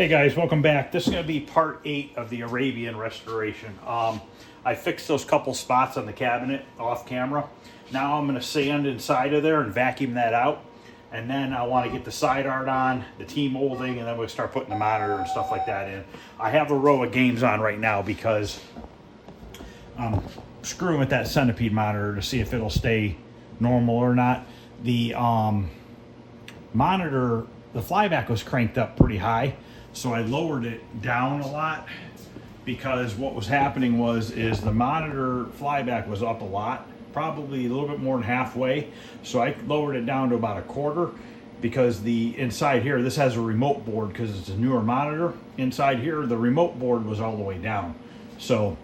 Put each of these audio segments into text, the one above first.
Okay guys, welcome back. This is going to be part 8 of the Arabian restoration. I fixed those couple spots on the cabinet off camera. Now I'm going to sand inside of there and vacuum that out. And then I want to get the side art on, the T-molding, and then we'll start putting the monitor and stuff like that in. I have a row of games on right now because I'm screwing with that centipede monitor to see if it'll stay normal or not. The monitor, the flyback was cranked up pretty high, so I lowered it down a lot because what was happening is the monitor flyback was up a lot, probably a little bit more than halfway, so I lowered it down to about a quarter because the inside here, this has a remote board because it's a newer monitor. Inside here, the remote board was all the way down, so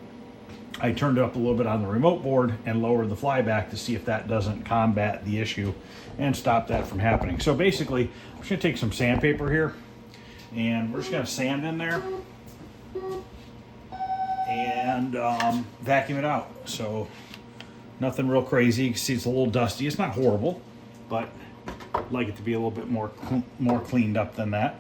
I turned it up a little bit on the remote board and lowered the flyback to see if that doesn't combat the issue and stop that from happening. So basically, I'm just gonna take some sandpaper here and we're just gonna sand in there and vacuum it out. So nothing real crazy. You can see it's a little dusty. It's not horrible, but I'd like it to be a little bit more cleaned up than that.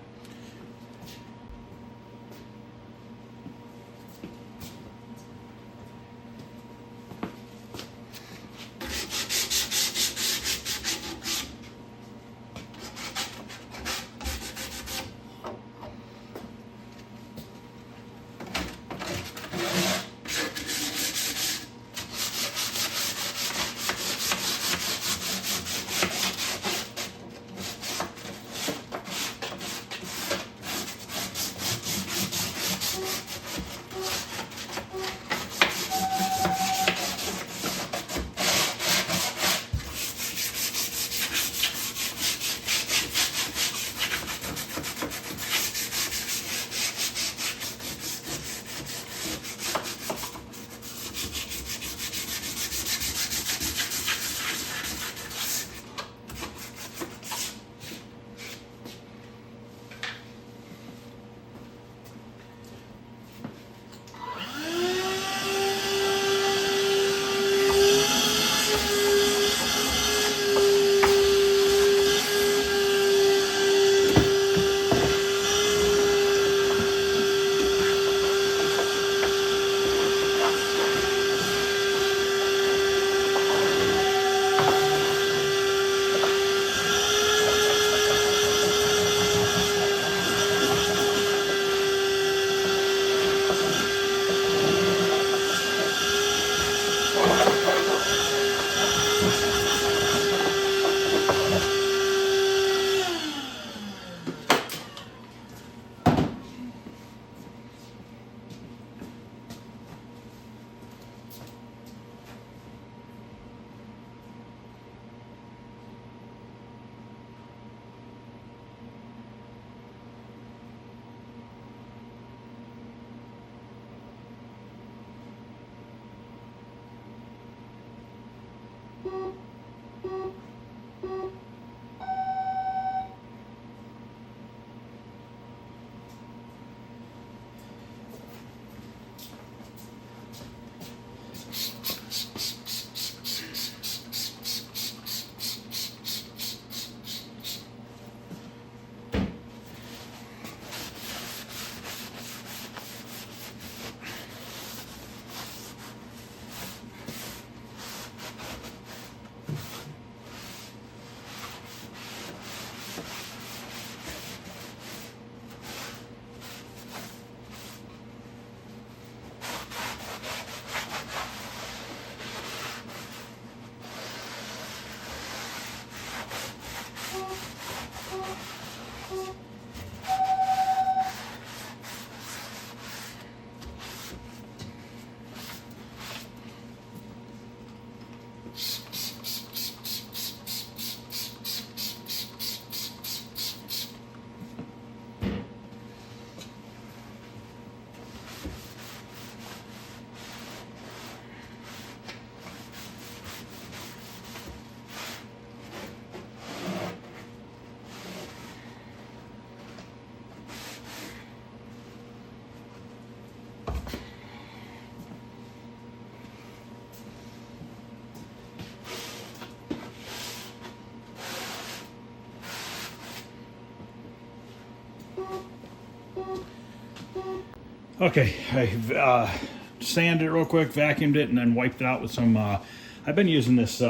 Okay, I sanded it real quick, vacuumed it, and then wiped it out with some, I've been using this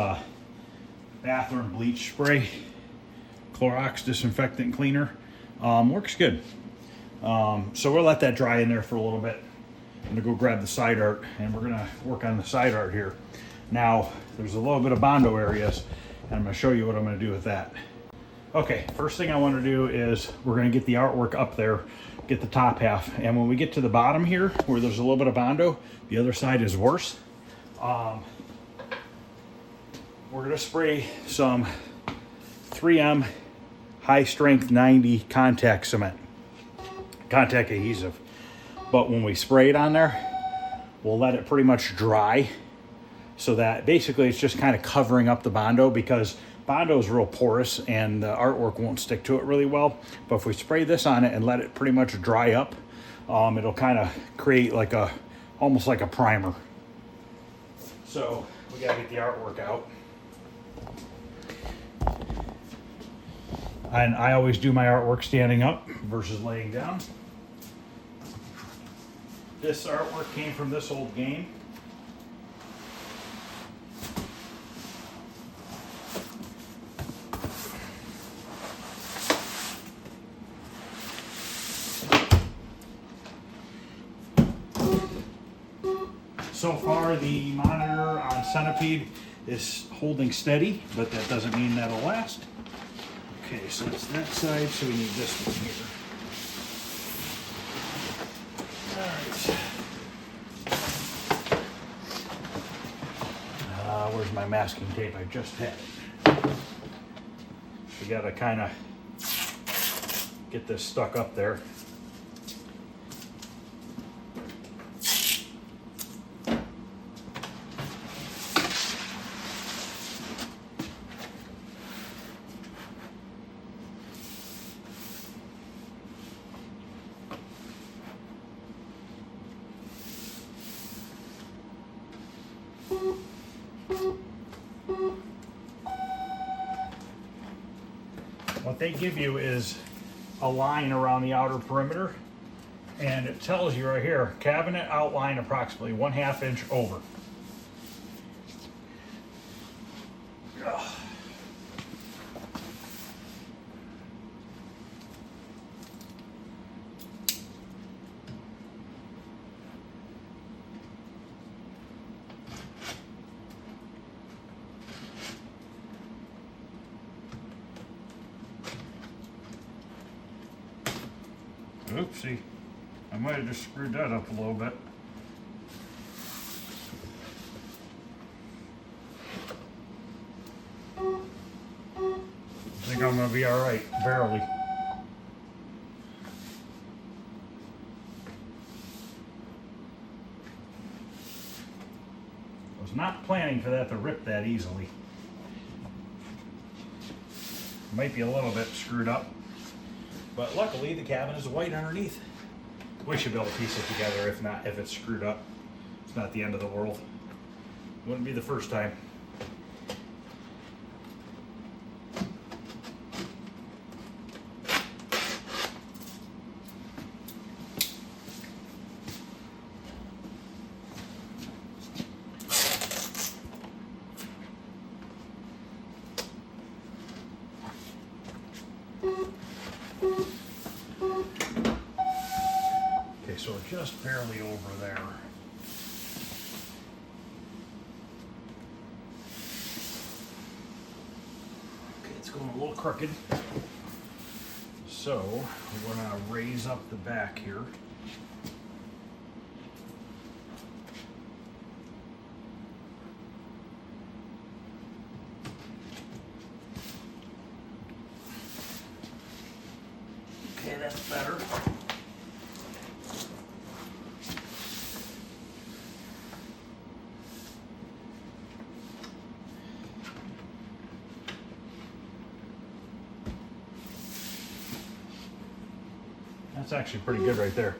bathroom bleach spray, Clorox disinfectant cleaner. Works good. So we'll let that dry in there for a little bit. I'm gonna go grab the side art, and we're gonna work on the side art here. Now, there's a little bit of Bondo areas, and I'm gonna show you what I'm gonna do with that. Okay, first thing I want to do is we're going to get the artwork up there, get the top half, and when we get to the bottom here, where there's a little bit of Bondo, the other side is worse. We're going to spray some 3M high strength 90 contact cement, contact adhesive. But when we spray it on there, we'll let it pretty much dry, so that basically it's just kind of covering up the Bondo, because Bondo is real porous and the artwork won't stick to it really well. But if we spray this on it and let it pretty much dry up, it'll kind of create like almost like a primer. So we gotta get the artwork out. And I always do my artwork standing up versus laying down. This artwork came from this old game. So far, the monitor on Centipede is holding steady, but that doesn't mean that'll last. Okay, so that's that side, so we need this one here. All right. Where's my masking tape? I just had it. We gotta kind of get this stuck up there. What they give you is a line around the outer perimeter, and it tells you right here, cabinet outline approximately 1/2 inch over. Oopsie, I might have just screwed that up a little bit. I think I'm gonna be all right, barely. I was not planning for that to rip that easily. Might be a little bit screwed up. But luckily, the cabin is white underneath. We should be able to piece it together. If not, if it's screwed up, it's not the end of the world. Wouldn't be the first time. Okay, so we're just barely over there. Okay, it's going a little crooked. So we're gonna raise up the back here. Okay, that's better. That's actually pretty good right there.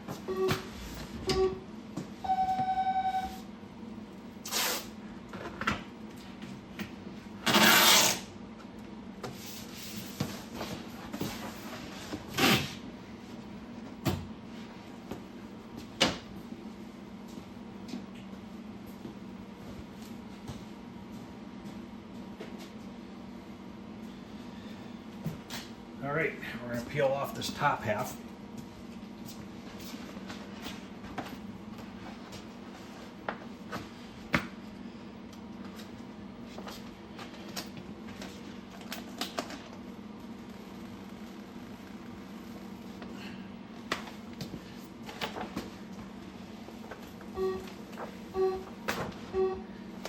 All right, we're gonna peel off this top half.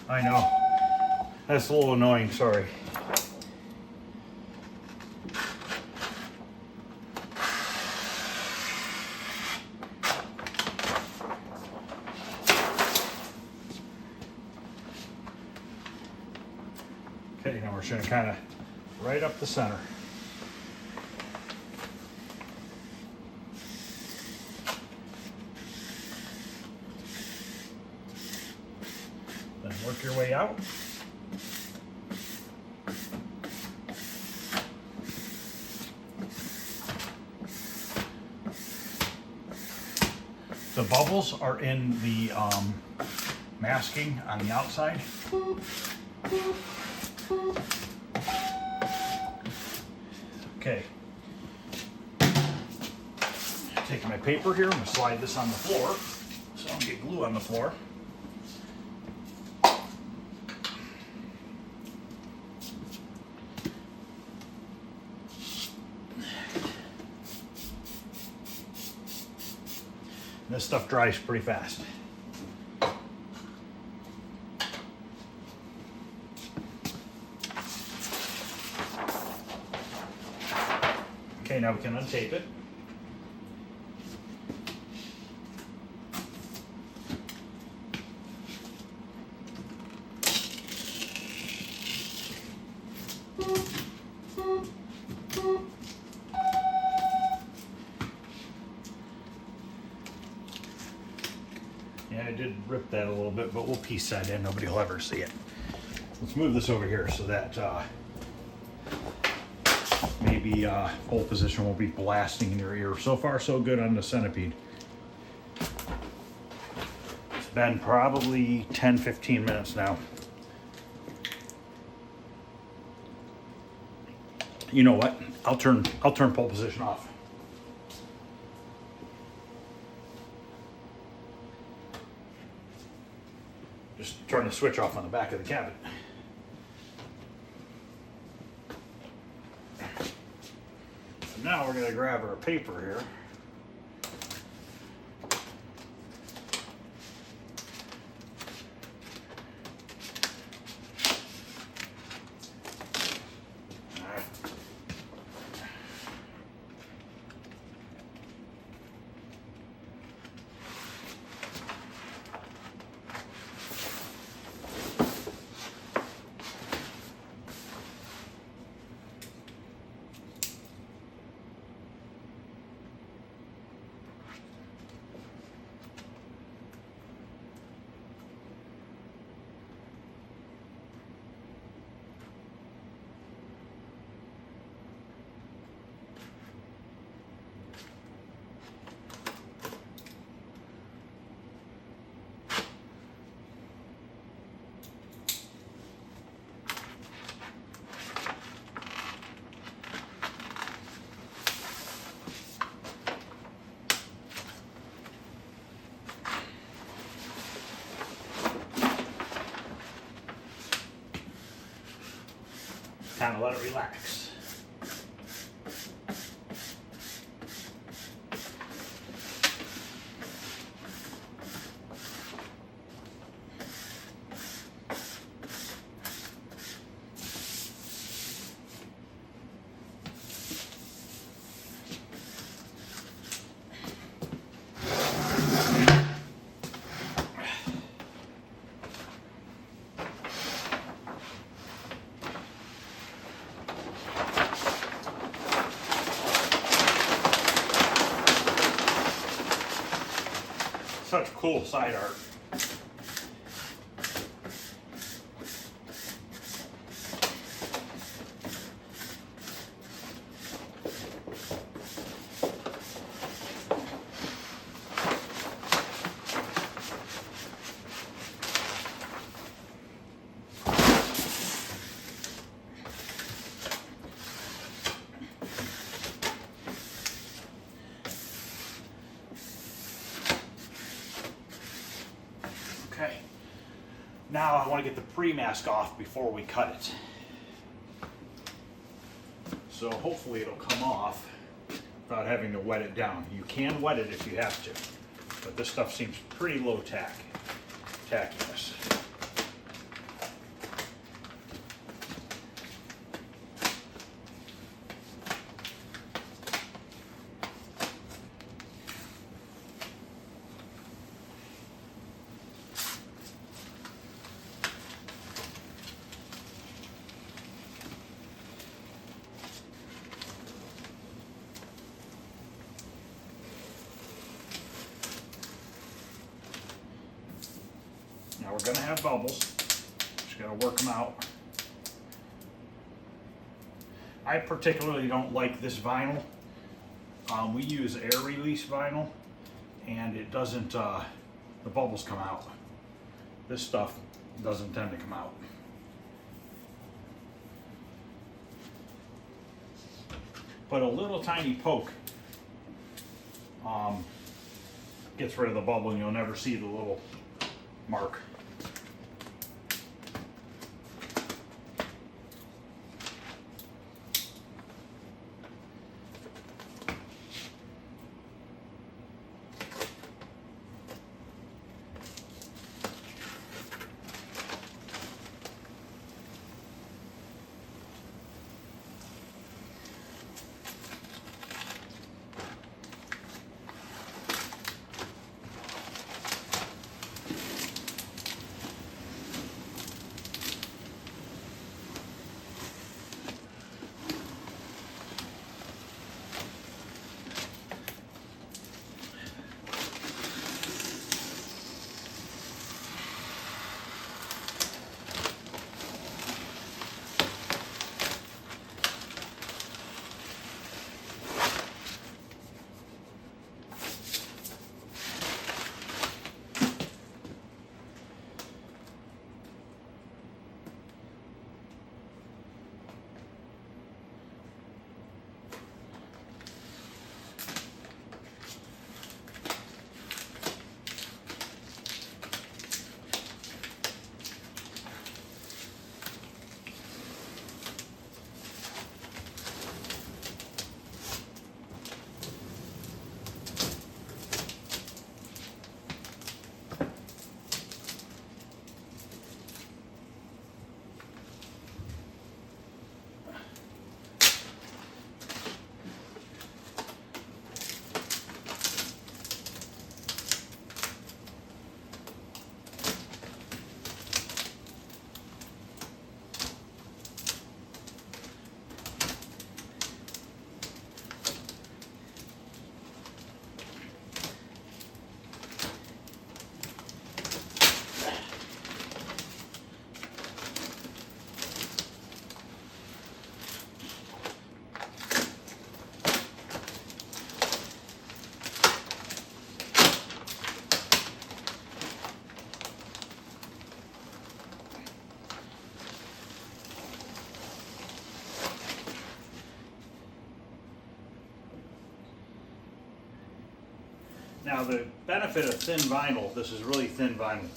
I know. That's a little annoying, sorry. Okay, now we're just gonna kind of right up the center. Then work your way out. The bubbles are in the masking on the outside. Okay. Taking my paper here, I'm going to slide this on the floor so I don't get glue on the floor. This stuff dries pretty fast. Okay, now we can untape it. Yeah, I did rip that a little bit, but we'll piece that in. Nobody will ever see it. Let's move this over here so that maybe pole position won't be blasting in your ear. So far, so good on the centipede. It's been probably 10-15 minutes now. You know what? I'll turn pole position off. Just turn the switch off on the back of the cabinet. So now we're going to grab our paper here. Kind of let it relax. Such cool side art. Now I want to get the pre-mask off before we cut it. So hopefully it'll come off without having to wet it down. You can wet it if you have to, but this stuff seems pretty low tackiness. Now we're going to have bubbles. Just got to work them out. I particularly don't like this vinyl. We use air release vinyl, and it doesn't, the bubbles come out. This stuff doesn't tend to come out. But a little tiny poke gets rid of the bubble, and you'll never see the little mark. Now the benefit of thin vinyl, this is really thin vinyl.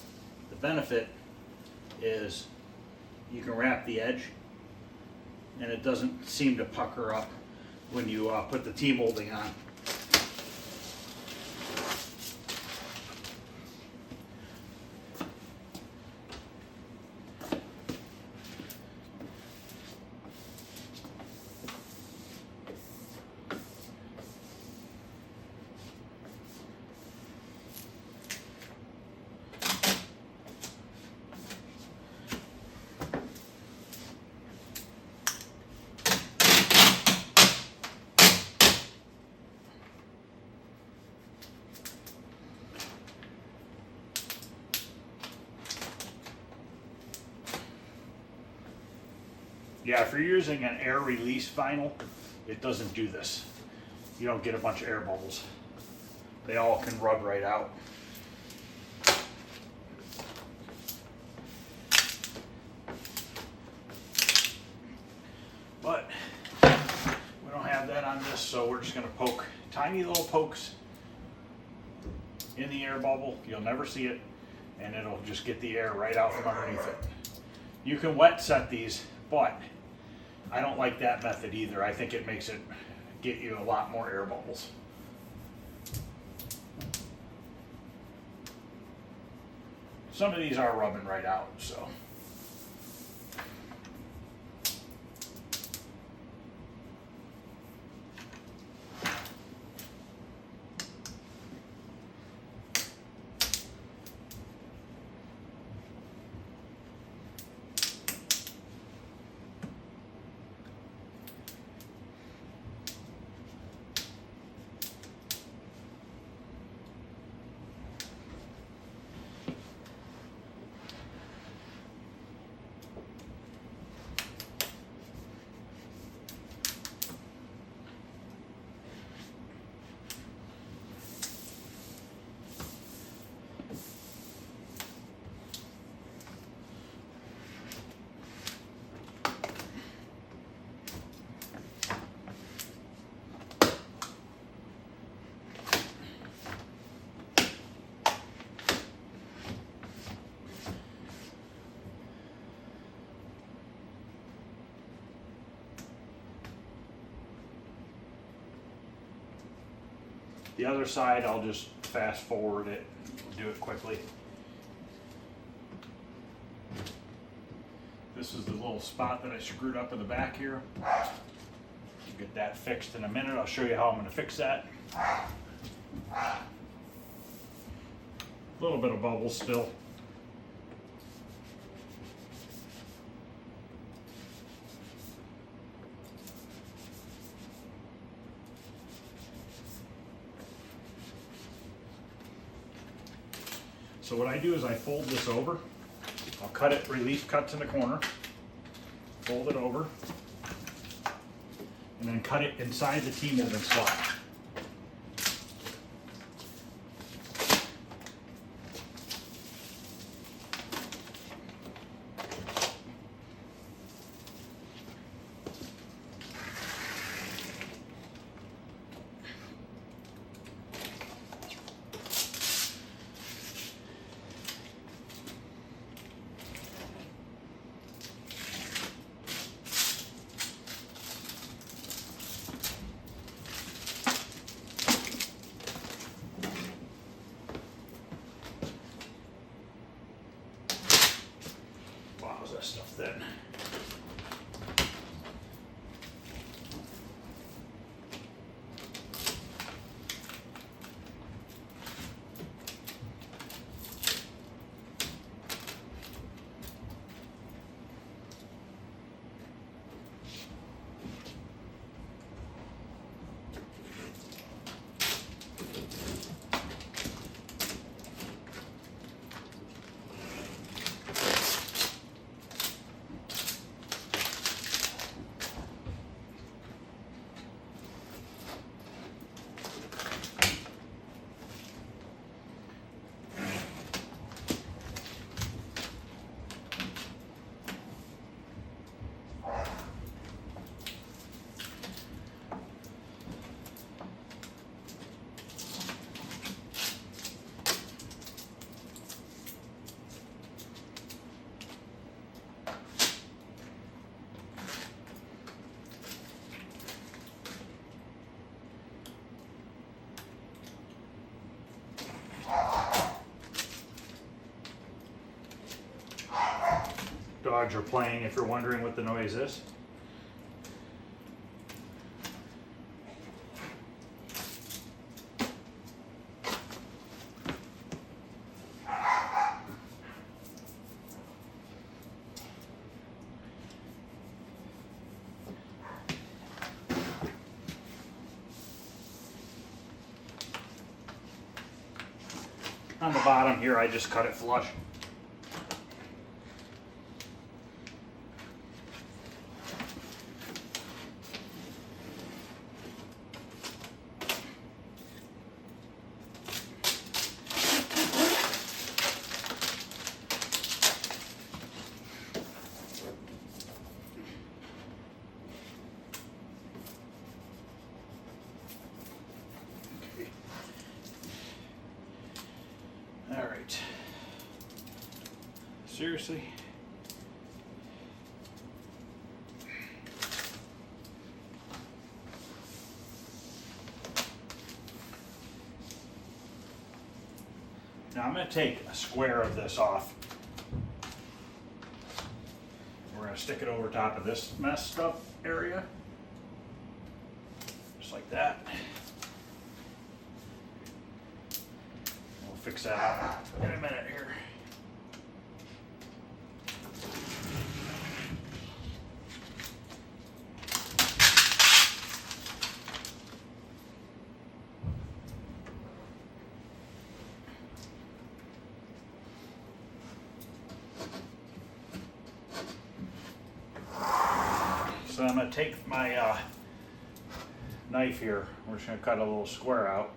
The benefit is you can wrap the edge and it doesn't seem to pucker up when you put the T-molding on. Yeah, if you're using an air release vinyl, it doesn't do this. You don't get a bunch of air bubbles. They all can rub right out. But we don't have that on this, so we're just going to poke tiny little pokes in the air bubble. You'll never see it. and it'll just get the air right out from underneath it. You can wet set these, but I don't like that method either. I think it makes it get you a lot more air bubbles. Some of these are rubbing right out, so. The other side, I'll just fast forward it, do it quickly. This is the little spot that I screwed up in the back here. Get that fixed in a minute. I'll show you how I'm going to fix that. A little bit of bubbles still. So what I do is I fold this over. I'll cut it, relief cuts in the corner, fold it over, and then cut it inside the T-molding slot. That stuff then. Dogs are playing, if you're wondering what the noise is. On the bottom here, I just cut it flush. All right. Seriously? Now I'm going to take a square of this off. We're going to stick it over top of this messed up area. Just like that. We'll fix that up in a minute here. So I'm going to take my knife here. We're just going to cut a little square out.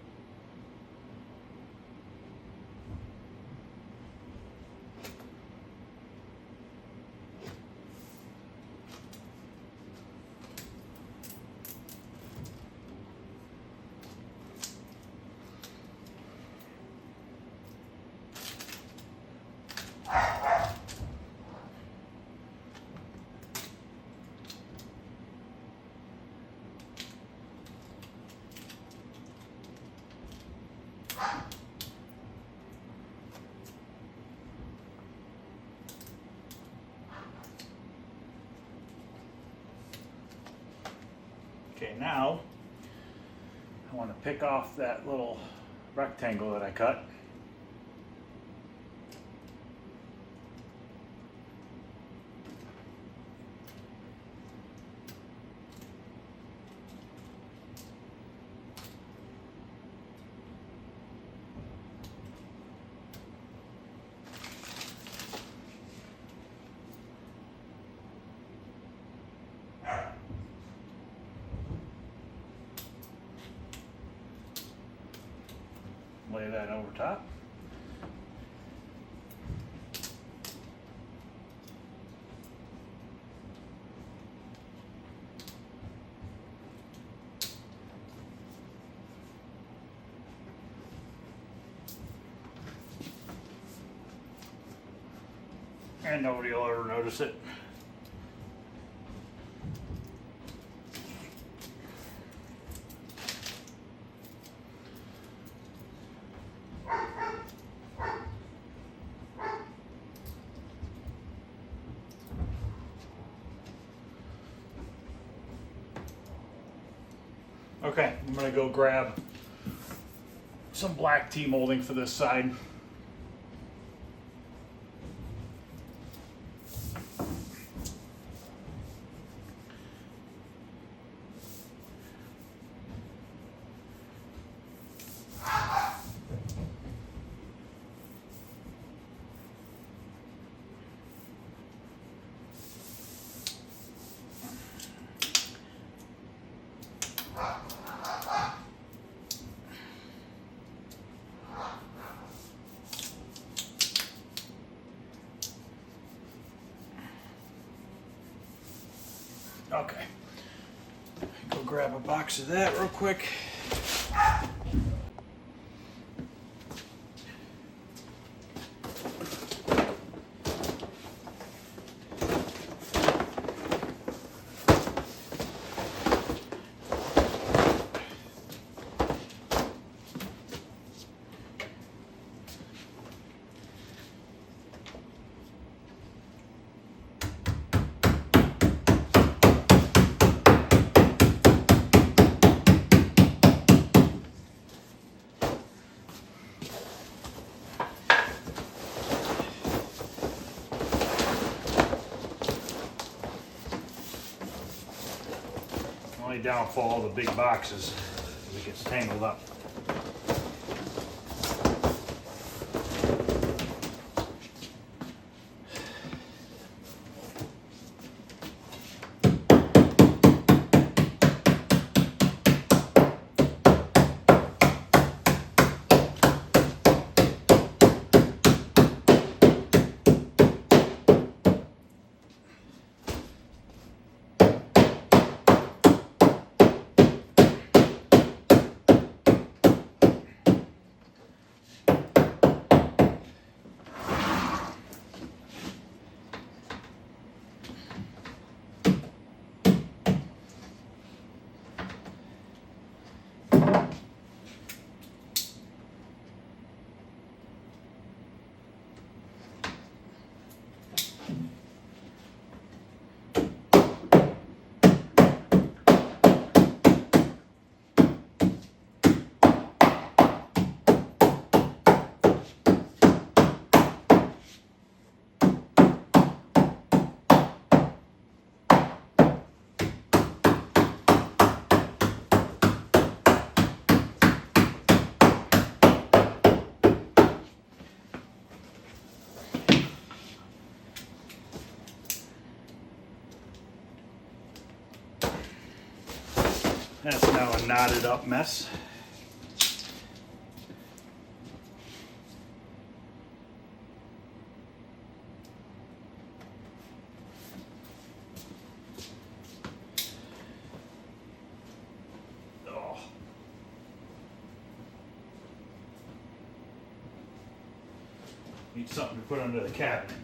Okay, now I want to pick off that little rectangle that I cut. Lay that over top. And nobody will ever notice it. Okay, I'm gonna go grab some black tea molding for this side. Okay, go grab a box of that real quick. Only downfall of the big boxes is it gets tangled up. That's now a knotted up mess. Oh. Need something to put under the cabinet.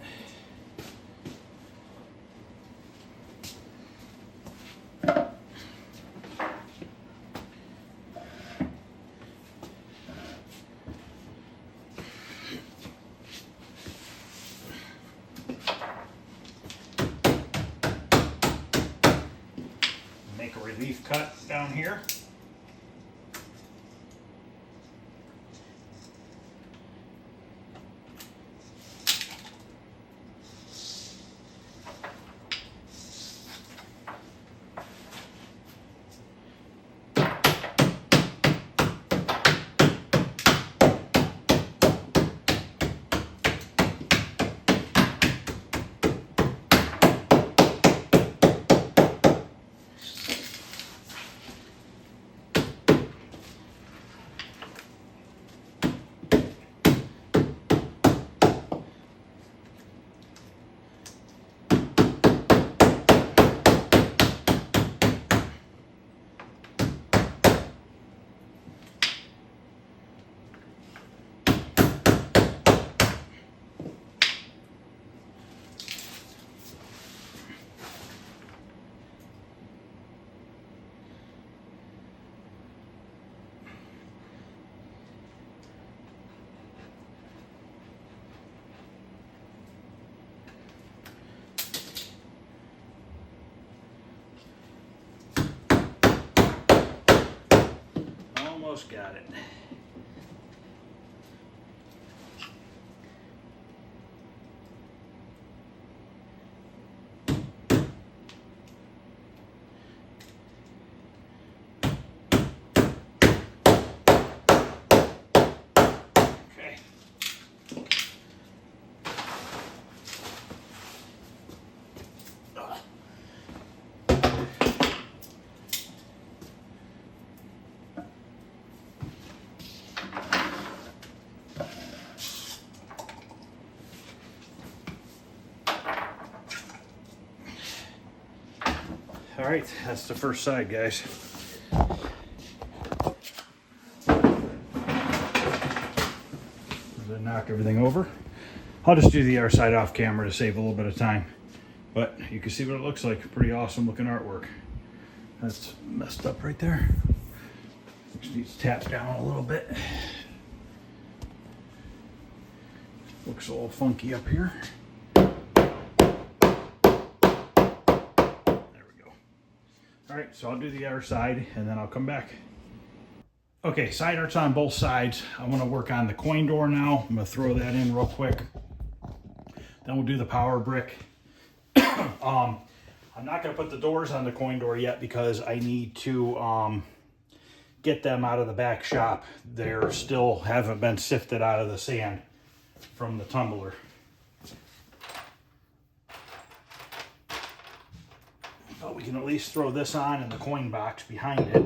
Make a relief cut down here. Almost got it. Okay. All right, that's the first side, guys. Then knock everything over. I'll just do the other side off camera to save a little bit of time. But you can see what it looks like. Pretty awesome looking artwork. That's messed up right there. Just needs to tap down a little bit. Looks all funky up here. All right, so I'll do the other side and then I'll come back. Okay, side arts on both sides. I want to work on the coin door now. I'm gonna throw that in real quick. Then we'll do the power brick. I'm not gonna put the doors on the coin door yet because I need to get them out of the back shop. They're still haven't been sifted out of the sand from the tumbler. But we can at least throw this on in the coin box behind it.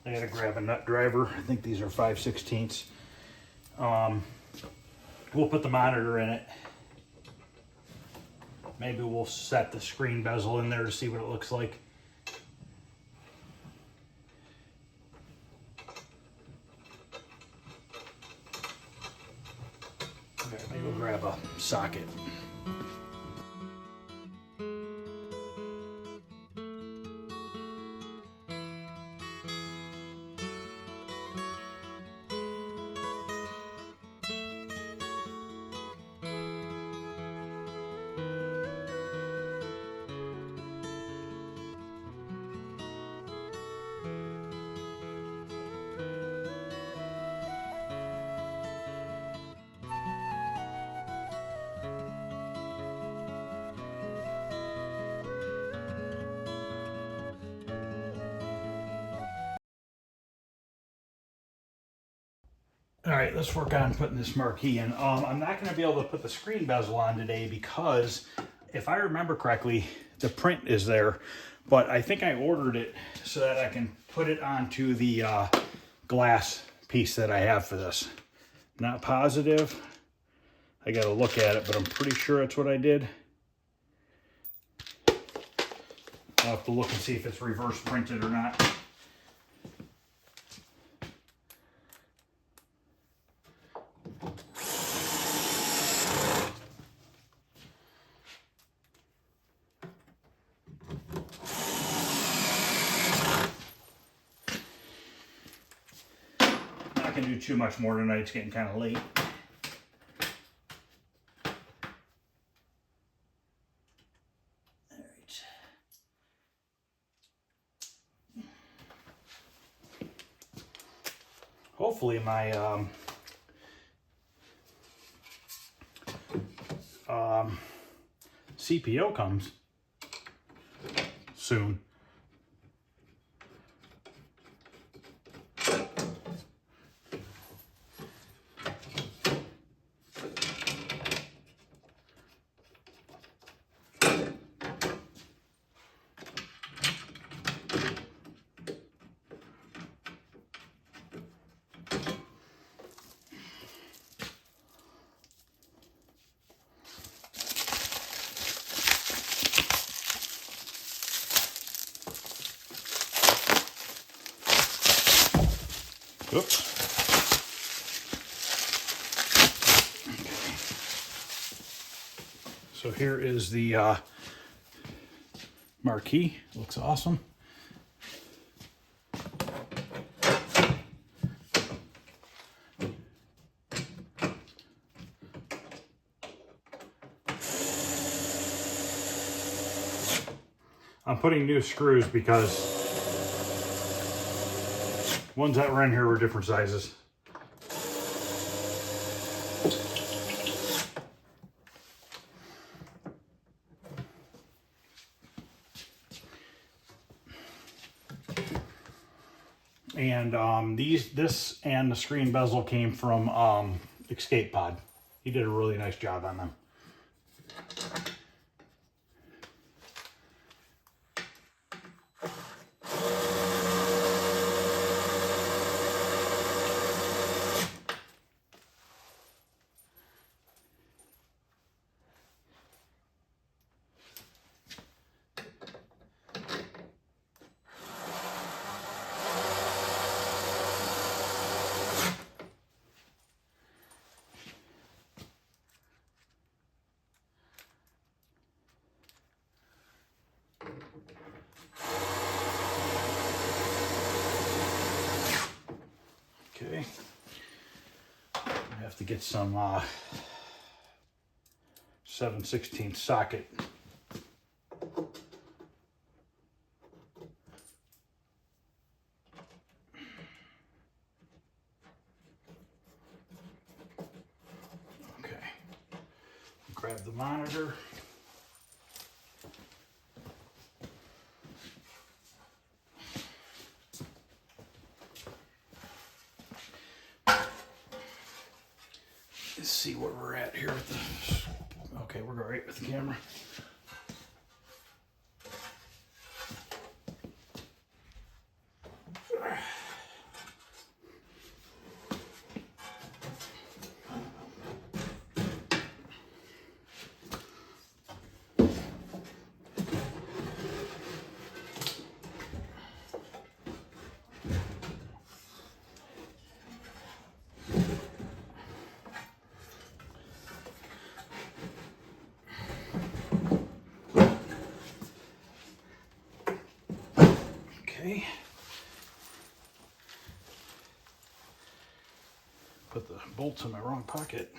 I gotta grab a nut driver. I think these are 5/16. We'll put the monitor in it. Maybe we'll set the screen bezel in there to see what it looks like. Okay, maybe we'll grab a socket. right, let's work on putting this marquee in. I'm not going to be able to put the screen bezel on today because if I remember correctly, the print is there, but I think I ordered it so that I can put it onto the glass piece that I have for this. Not positive. I got to look at it, but I'm pretty sure that's what I did. I'll have to look and see if it's reverse printed or not. Not going to do too much more tonight. It's getting kind of late. Hopefully my CPO comes soon. Oops. So here is the marquee. Looks awesome. I'm putting new screws because ones that were in here were different sizes. And this and the screen bezel came from Escape Pod. He did a really nice job on them. Okay, I have to get some 7/16 socket. Okay, grab the monitor. Let's see where we're at here with the, okay, we're right with the camera. Okay. Put the bolts in my wrong pocket.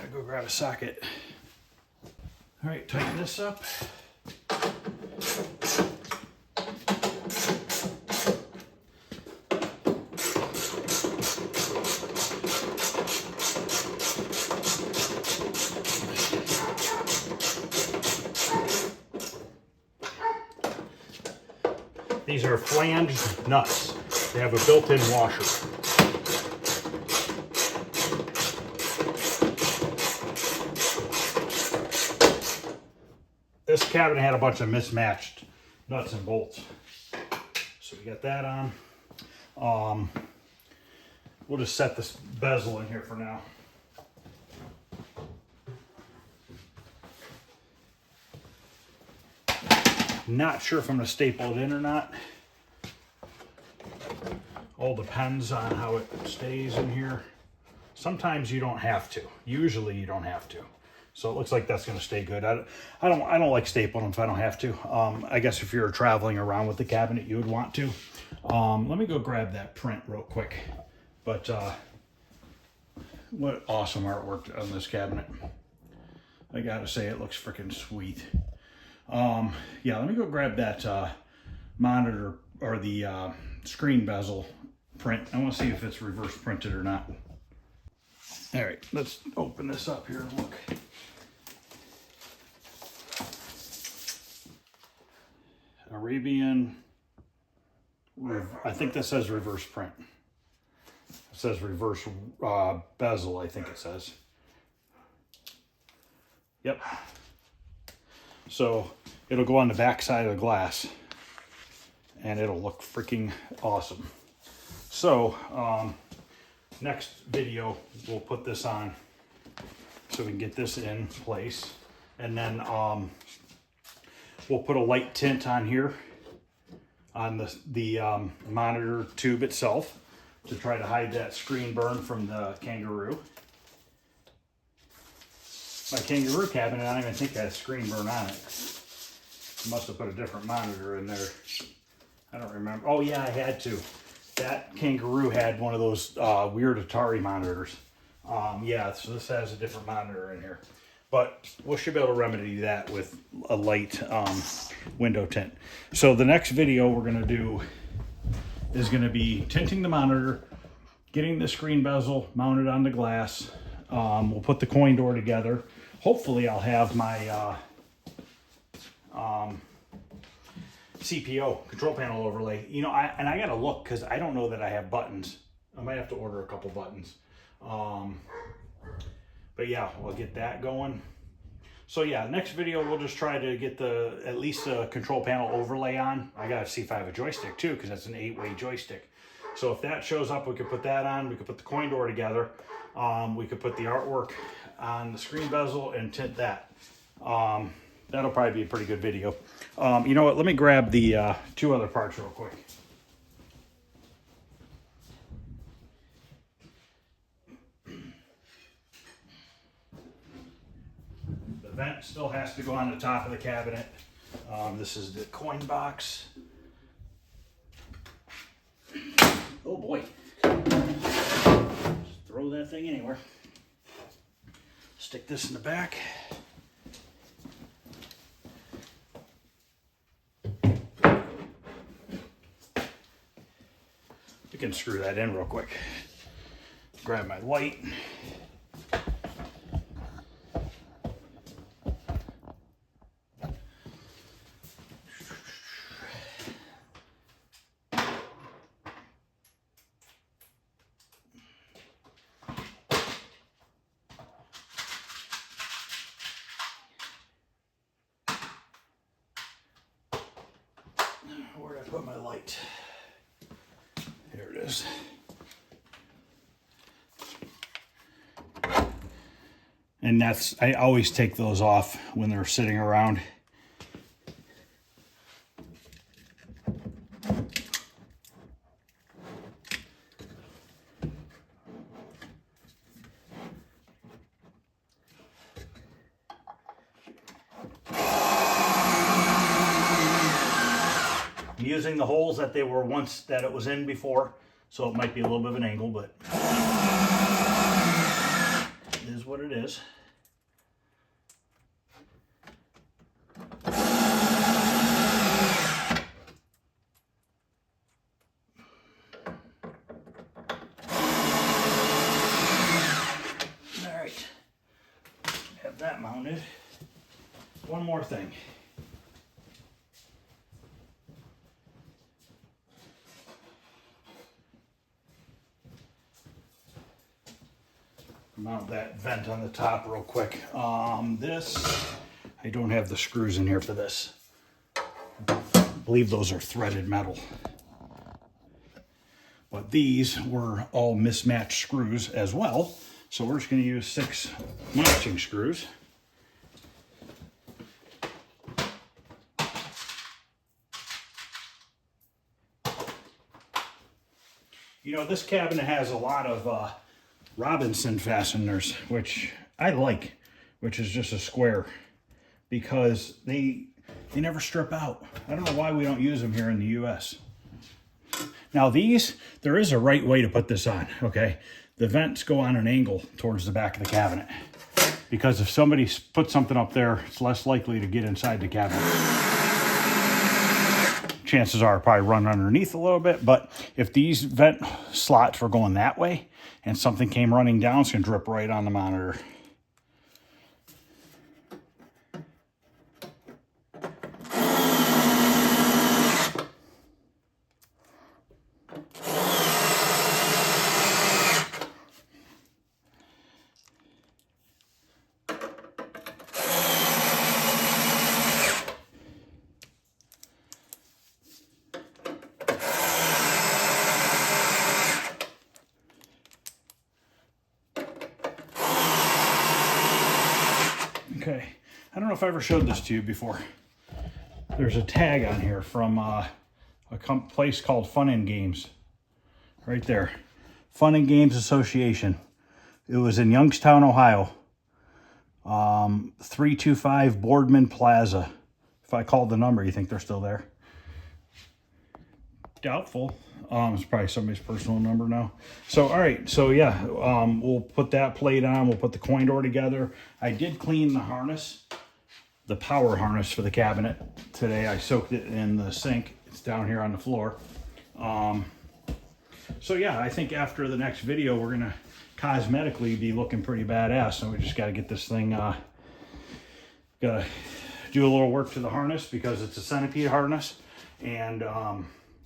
Gotta go grab a socket. All right, tighten this up. These are flanged nuts. They have a built-in washer. This cabinet had a bunch of mismatched nuts and bolts. So we got that on. We'll just set this bezel in here for now. Not sure if I'm gonna staple it in or not. All depends on how it stays in here. Sometimes you don't have to. Usually you don't have to. So it looks like that's gonna stay good. I don't like stapling them if I don't have to. I guess if you're traveling around with the cabinet, you would want to. Let me go grab that print real quick. But what awesome artwork on this cabinet. I gotta say, it looks freaking sweet. Yeah, let me go grab that monitor or the screen bezel print. I want to see if it's reverse printed or not. All right, let's open this up here and look. Arabian, I think that says reverse print. It says reverse bezel, I think it says. Yep. So it'll go on the back side of the glass and it'll look freaking awesome. So next video, we'll put this on so we can get this in place. And then we'll put a light tint on here on the monitor tube itself to try to hide that screen burn from the Kangaroo. My Kangaroo cabinet, I don't even think has screen burn on it. I must have put a different monitor in there. I don't remember. Oh yeah, I had to. That Kangaroo had one of those weird Atari monitors. Yeah, so this has a different monitor in here. But we should be able to remedy that with a light window tint. So the next video we're gonna do is gonna be tinting the monitor, getting the screen bezel mounted on the glass. We'll put the coin door together. Hopefully I'll have my CPO, control panel overlay. You know, I gotta look because I don't know that I have buttons. I might have to order a couple buttons. But yeah, we'll get that going. So yeah, next video we'll just try to get at least a control panel overlay on. I gotta see if I have a joystick too, because that's an 8-way joystick. So if that shows up, we could put that on. We could put the coin door together. We could put the artwork on the screen bezel and tint that. That'll probably be a pretty good video. You know what? Let me grab the 2 other parts real quick. The vent still has to go on the top of the cabinet. This is the coin box. Oh boy. Just throw that thing anywhere. Stick this in the back. We can screw that in real quick. Grab my light. Where did I put my light? Here it is. And I always take those off when they're sitting around. I'm using the holes that it was in before, so it might be a little bit of an angle, but it is what it is. more thing. Mount that vent on the top real quick. This, I don't have the screws in here for this. I believe those are threaded metal. But these were all mismatched screws as well. So we're just going to use 6 matching screws. You know, this cabinet has a lot of Robinson fasteners, which I like, which is just a square, because they never strip out. I don't know why we don't use them here in the US. Now these, there is a right way to put this on, okay? The vents go on an angle towards the back of the cabinet, because if somebody puts something up there, it's less likely to get inside the cabinet. Chances are probably run underneath a little bit, but if these vent slots were going that way and something came running down, it's gonna drip right on the monitor. Okay, I don't know if I ever showed this to you before. There's a tag on here from a place called Fun and Games. Right there. Fun and Games Association. It was in Youngstown, Ohio. 325 Boardman Plaza. If I called the number, you think they're still there? Doubtful. It's probably somebody's personal number now. So, all right. So, yeah, we'll put that plate on. We'll put the coin door together. I did clean the harness, the power harness for the cabinet today. I soaked it in the sink. It's down here on the floor. So, yeah, I think after the next video, we're going to cosmetically be looking pretty badass. So, we just got to get this thing, got to do a little work to the harness because it's a centipede harness. And,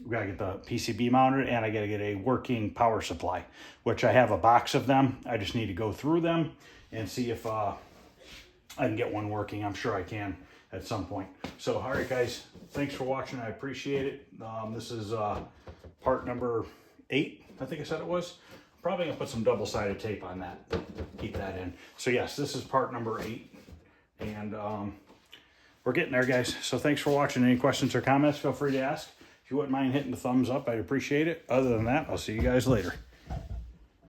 we gotta get the PCB mounted, and I gotta get a working power supply, which I have a box of them. I just need to go through them and see if I can get one working. I'm sure I can at some point. So, all right, guys, thanks for watching. I appreciate it. This is part number 8, I think I said it was. Probably gonna put some double-sided tape on that, keep that in. So yes, this is part number 8, and we're getting there, guys. So thanks for watching. Any questions or comments, feel free to ask. If you wouldn't mind hitting the thumbs up, I'd appreciate it. Other than that, I'll see you guys later.